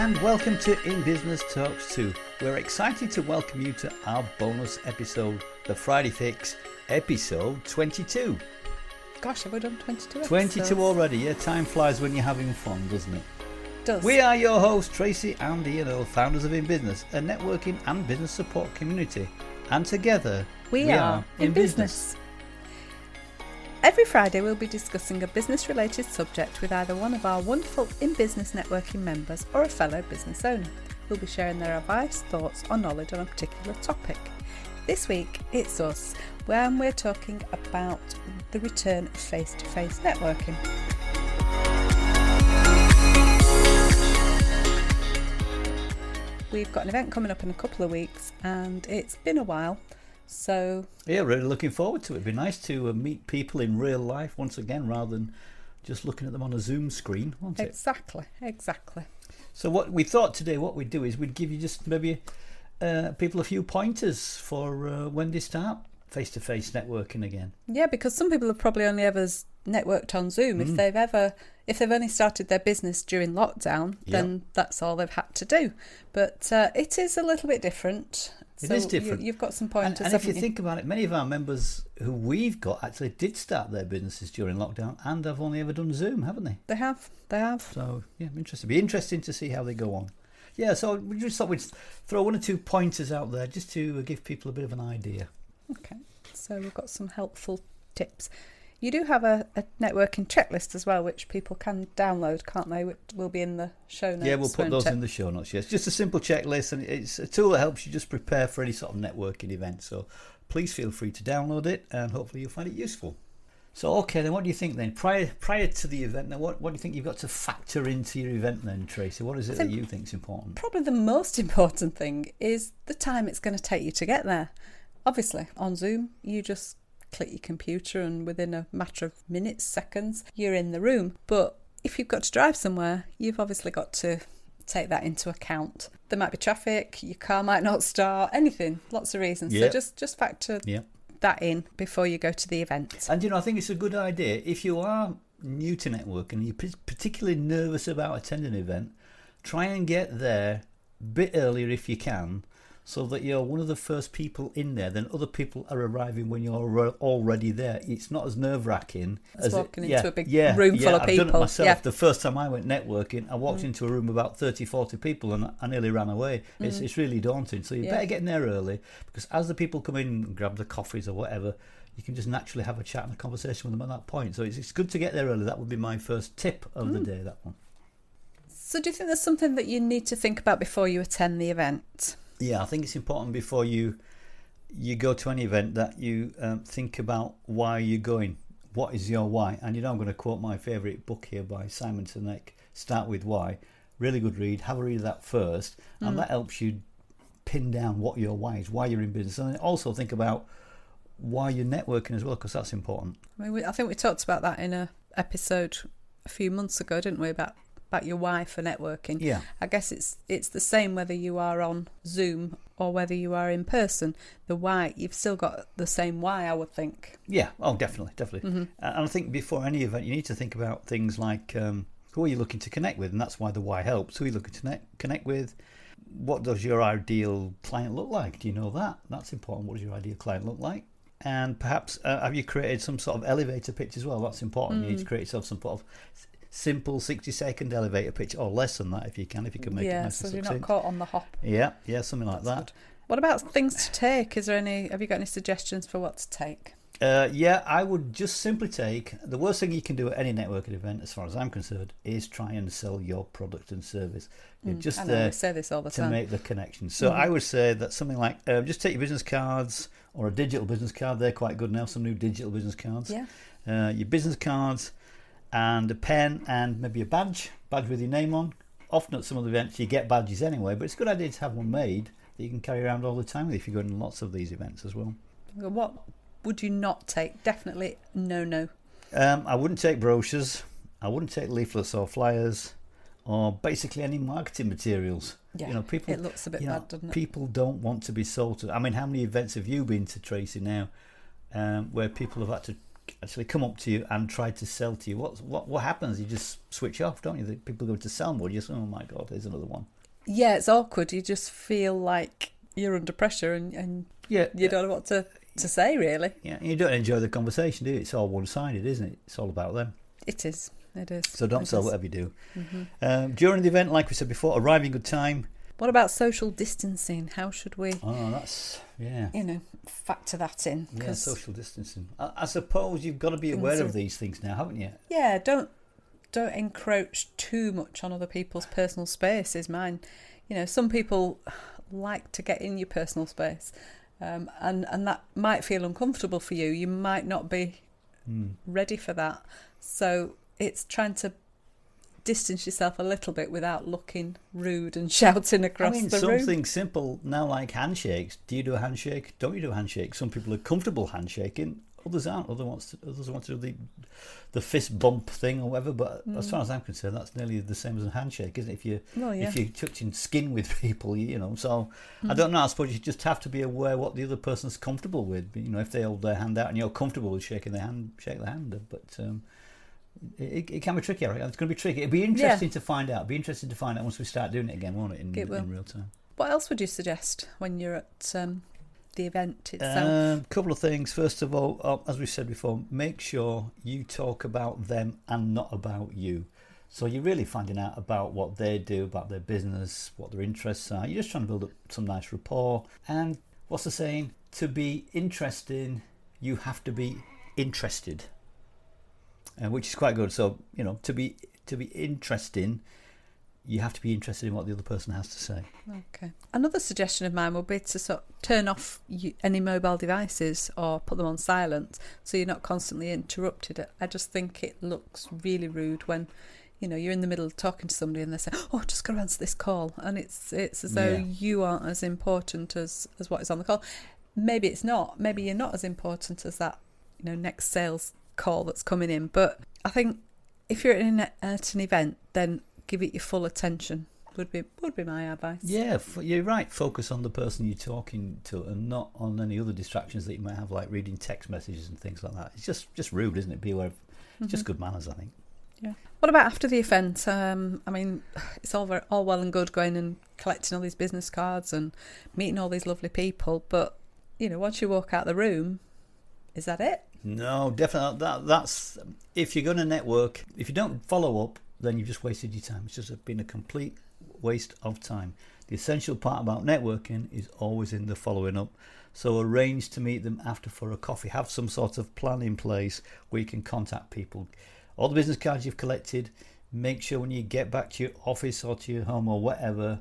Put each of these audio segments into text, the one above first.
and welcome to In Business Talks 2. We're excited to welcome you to our bonus episode, the Friday Fix, episode 22. Gosh, have we done 22 episodes? 22 already, yeah. Time flies when you're having fun, doesn't it? Does. We are your hosts, Tracey and Ian Earl, founders of In Business, a networking and business support community. And together, we are In Business. Every Friday we'll be discussing a business-related subject with either one of our wonderful In Business networking members or a fellow business owner, who'll be sharing their advice, thoughts or knowledge on a particular topic. This week it's us, when we're talking about the return of face-to-face networking. We've got an event coming up in a couple of weeks and it's been a while. So yeah, really looking forward to it. It'd be nice to meet people in real life once again rather than just looking at them on a Zoom screen, won't it? Exactly. So what we thought today, what we'd do is we'd give you just maybe people a few pointers for when they start face-to-face networking again. Yeah, because some people have probably only ever networked on Zoom. If they've only started their business during lockdown, then that's all they've had to do. But it is a little bit different. It is different. You've got some pointers. And if you think about it, many of our members who we've got actually did start their businesses during lockdown and have only ever done Zoom, haven't they? They have. So yeah, interesting. It'll be interesting to see how they go on. Yeah, so we just thought we'd throw one or two pointers out there just to give people a bit of an idea. Okay, so we've got some helpful tips. You do have a networking checklist as well, which people can download, can't they? Which will be in the show notes. Yeah, we'll put those in the show notes, yes. Just a simple checklist, and it's a tool that helps you just prepare for any sort of networking event. So please feel free to download it, and hopefully you'll find it useful. So, okay, then what do you think then? Prior to the event, now what do you think you've got to factor into your event then, Tracey? What is it that you think is important? Probably the most important thing is the time it's going to take you to get there. Obviously, on Zoom, you just click your computer and within a matter of minutes, seconds, you're in the room. But if you've got to drive somewhere, you've obviously got to take that into account. There might be traffic, your car might not start, anything, lots of reasons. Yep. So just factor that in before you go to the event. And I think it's a good idea if you are new to networking and you're particularly nervous about attending an event, try and get there a bit earlier if you can, so that you're one of the first people in there, then other people are arriving when you're already there. It's not as nerve-wracking as walking into a big room full of people. I've done it myself. The first time I went networking, I walked into a room about 30, 40 people and I nearly ran away. It's really daunting. So you better get in there early, because as the people come in and grab the coffees or whatever, you can just naturally have a chat and a conversation with them at that point. So it's good to get there early. That would be my first tip of the day, that one. So do you think there's something that you need to think about before you attend the event? Yeah, I think it's important before you go to any event that you think about why you're going. What is your why? And I'm going to quote my favourite book here by Simon Sinek, Start With Why. Really good read. Have a read of that first. And that helps you pin down what your why is, why you're in business. And then also think about why you're networking as well, because that's important. I think we talked about that in an episode a few months ago, didn't we, about your why for networking. Yeah. I guess it's the same whether you are on Zoom or whether you are in person. The why, you've still got the same why, I would think. Yeah, definitely. And I think before any event you need to think about things like who are you looking to connect with, and that's why the why helps. Who are you looking to connect with? What does your ideal client look like? Do you know that? That's important. What does your ideal client look like? And perhaps have you created some sort of elevator pitch as well? That's important. You need to create yourself some sort of simple 60-second elevator pitch, or less than that if you can make it nice and so succinct. you're not caught on the hop. Yeah, something like that. Good. What about things to take? Have you got any suggestions for what to take? I would just simply take, the worst thing you can do at any networking event, as far as I'm concerned, is try and sell your product and service. You're just there we say this all the time. to make the connection. So I would say that something like, just take your business cards or a digital business card. They're quite good now, some new digital business cards. Yeah. Your business cards and a pen and maybe a badge with your name on. Often at some of the events you get badges anyway, but it's a good idea to have one made that you can carry around all the time if you're going to lots of these events as well. What would you not take? Definitely no. I wouldn't take brochures. I wouldn't take leaflets or flyers or basically any marketing materials. Yeah, people, it looks a bit bad, doesn't it? People don't want to be sold to. I mean, how many events have you been to, Tracey, now where people have had to actually come up to you and try to sell to you? What happens? You just switch off, don't you? The people go to sell more. You just, oh my God, here's another one. Yeah, it's awkward. You just feel like you're under pressure and Yeah, you don't know what to say, really. yeah. You don't enjoy the conversation, do you? It's all one-sided, isn't it? It's all about them. It is. It is. So don't It sell is. whatever you do. Mm-hmm. During the event, like we said before, arrive in good time. What about social distancing? How should we, Oh, that's factor that in? Yeah, 'Cause, social distancing. I suppose you've got to be aware of these things now, haven't you? yeah, don't encroach too much on other people's personal space is mine. Some people like to get in your personal space, and that might feel uncomfortable for you. You might not be ready for that. So it's trying to distance yourself a little bit without looking rude and shouting across the room. Something simple now, like handshakes. Do you do a handshake? Don't you do a handshake? Some people are comfortable handshaking, others aren't. Others want to do the fist bump thing or whatever. But as far as I'm concerned, that's nearly the same as a handshake, isn't it? If you're touching skin with people, So I don't know. I suppose you just have to be aware what the other person's comfortable with. If they hold their hand out and you're comfortable with shaking their hand, shake their hand. But it can be tricky. Right? It's going to be tricky. It'd be interesting to find out. Once we start doing it again, won't it? In real time. What else would you suggest when you're at the event itself? A couple of things. First of all, as we said before, make sure you talk about them and not about you. So you're really finding out about what they do, about their business, what their interests are. You're just trying to build up some nice rapport. And what's the saying? To be interesting, you have to be interested. Which is quite good. So, to be interesting, you have to be interested in what the other person has to say. Okay. Another suggestion of mine would be to sort of turn off any mobile devices or put them on silent so you're not constantly interrupted. I just think it looks really rude when, you're in the middle of talking to somebody and they say, "Oh, just got to answer this call," and it's as though you aren't as important as what is on the call. Maybe it's not. Maybe you're not as important as that, next sales call that's coming in. But I think if you're at an event, then give it your full attention would be my advice. Yeah, you're right. Focus on the person you're talking to and not on any other distractions that you might have, like reading text messages and things like that. It's just rude, isn't it? Be aware of it's just good manners, I think. Yeah. What about after the event? It's all well and good going and collecting all these business cards and meeting all these lovely people, but once you walk out the room, is that it? No, definitely. That's if you're going to network. If you don't follow up, then you've just wasted your time. It's just been a complete waste of time. The essential part about networking is always in the following up. So arrange to meet them after for a coffee. Have some sort of plan in place where you can contact people. All the business cards you've collected, make sure when you get back to your office or to your home or whatever,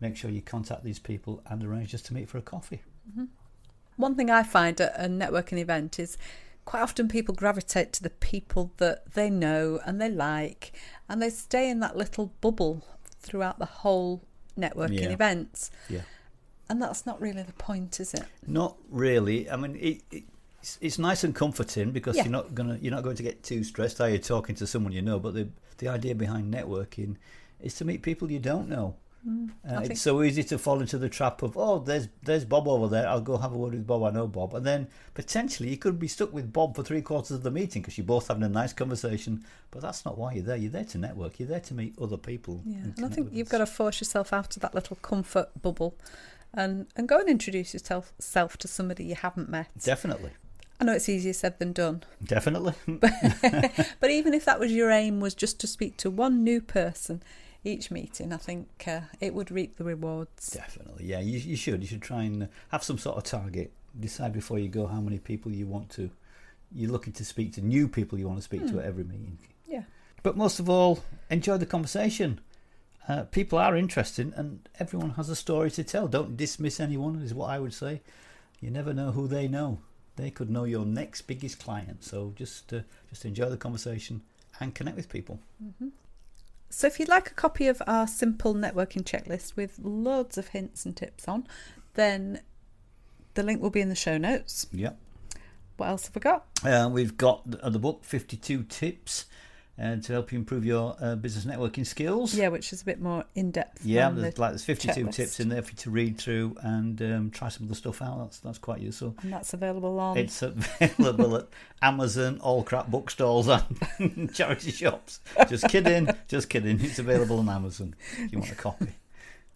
make sure you contact these people and arrange just to meet for a coffee. Mm-hmm. One thing I find at a networking event is quite often people gravitate to the people that they know and they like, and they stay in that little bubble throughout the whole networking events. Yeah. And that's not really the point, is it? Not really. I mean, it's nice and comforting because you're not going to get too stressed. Are you talking to someone you know? But the idea behind networking is to meet people you don't know. It's so easy to fall into the trap of, there's Bob over there, I'll go have a word with Bob, I know Bob, and then potentially you could be stuck with Bob for 3/4 of the meeting because you're both having a nice conversation, but that's not why you're there to network, you're there to meet other people. And I think you've got to force yourself out of that little comfort bubble and go and introduce yourself to somebody you haven't met. Definitely. I know it's easier said than done. Definitely. But even if that was your aim, was just to speak to one new person each meeting, I think it would reap the rewards. Definitely, yeah. You should try and have some sort of target. Decide before you go how many people you're looking to speak to, new people you want to speak to at every meeting. Yeah. But most of all, enjoy the conversation. People are interesting and everyone has a story to tell. Don't dismiss anyone, is what I would say. You never know who they know. They could know your next biggest client. So just enjoy the conversation and connect with people. Mm-hmm. So if you'd like a copy of our simple networking checklist with loads of hints and tips on, then the link will be in the show notes. Yep. What else have we got? We've got the book, 52 Tips to help you improve your business networking skills. Yeah, which is a bit more in-depth. Yeah, there's 52 tips in there for you to read through and try some of the stuff out. That's quite useful. And that's available on... It's available at Amazon, all crap bookstores and charity shops. Just kidding. It's available on Amazon if you want a copy.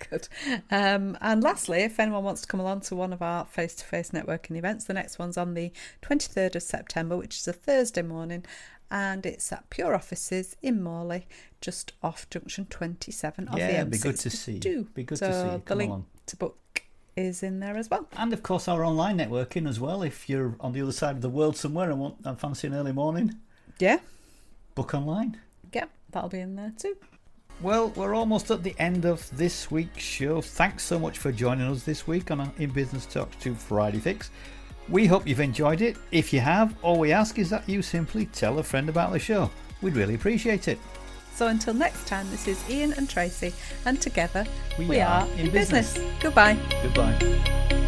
Good. And lastly, if anyone wants to come along to one of our face-to-face networking events, the next one's on the 23rd of September, which is a Thursday morning, and it's at Pure Offices in Morley, just off junction 27 of the M62. Yeah, be good to see. Be good to see. The link to book is in there as well. And of course our online networking as well. If you're on the other side of the world somewhere and fancy an early morning, book online. Yeah, that'll be in there too. Well, we're almost at the end of this week's show. Thanks so much for joining us this week on our In Business Talks 2 Friday Fix. We hope you've enjoyed it. If you have, all we ask is that you simply tell a friend about the show. We'd really appreciate it. So until next time, this is Ian and Tracey, and together we are in business. Goodbye. Goodbye.